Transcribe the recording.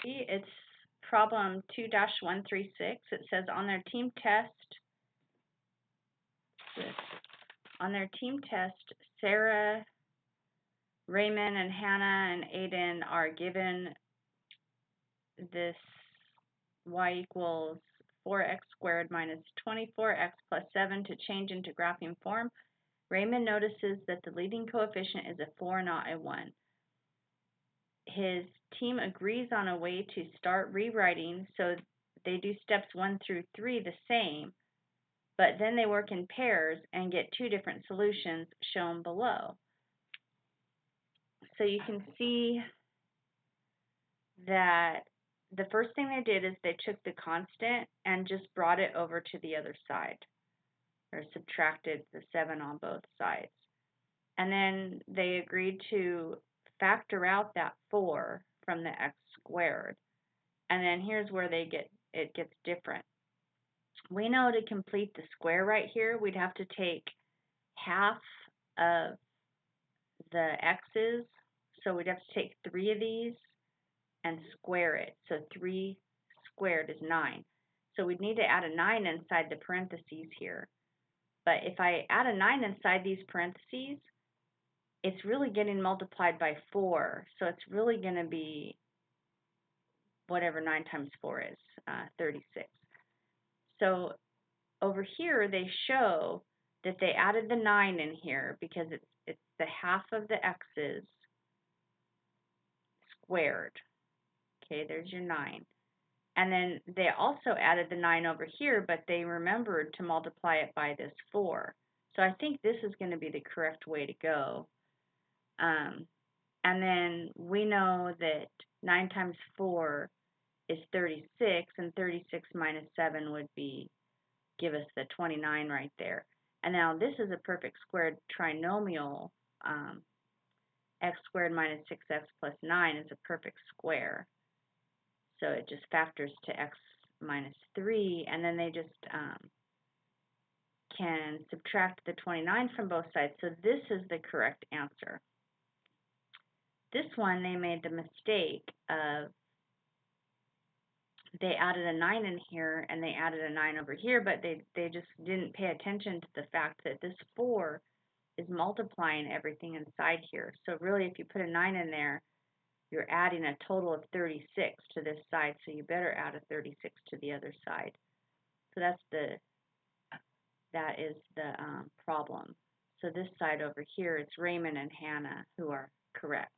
See, it's problem 2-136. It says on their team test, Sarah, Raymond, and Hannah and Aiden are given this y equals 4x squared minus 24x plus 7 to change into graphing form. Raymond notices that the leading coefficient is a 4, not a 1. His team agrees on a way to start rewriting, so they do steps 1 through 3 the same, but then they work in pairs and get two different solutions shown below. So you can see that the first thing they did is they took the constant and just brought it over to the other side, or subtracted the 7 on both sides. And then they agreed to factor out that 4 from the x squared. And then here's where it gets different. We know to complete the square right here, we'd have to take half of the x's. So we'd have to take 3 of these and square it. So 3 squared is 9. So we'd need to add a 9 inside the parentheses here. But if I add a 9 inside these parentheses, it's really getting multiplied by 4. So it's really going to be whatever 9 times 4 is, 36. So over here, they show that they added the 9 in here because it's the half of the x's squared. Okay, there's your 9. And then they also added the 9 over here, but they remembered to multiply it by this 4. So I think this is going to be the correct way to go. And then we know that 9 times 4 is 36, and 36 minus 7 would give us the 29 right there. And now this is a perfect squared trinomial. X squared minus 6x plus 9 is a perfect square. So it just factors to x minus 3, and then they just can subtract the 29 from both sides. So this is the correct answer. This one, they made the mistake of they added a 9 in here and they added a 9 over here, but they just didn't pay attention to the fact that this 4 is multiplying everything inside here. So really, if you put a 9 in there, you're adding a total of 36 to this side, so you better add a 36 to the other side. So that is the problem. So this side over here, it's Raymond and Hannah who are correct.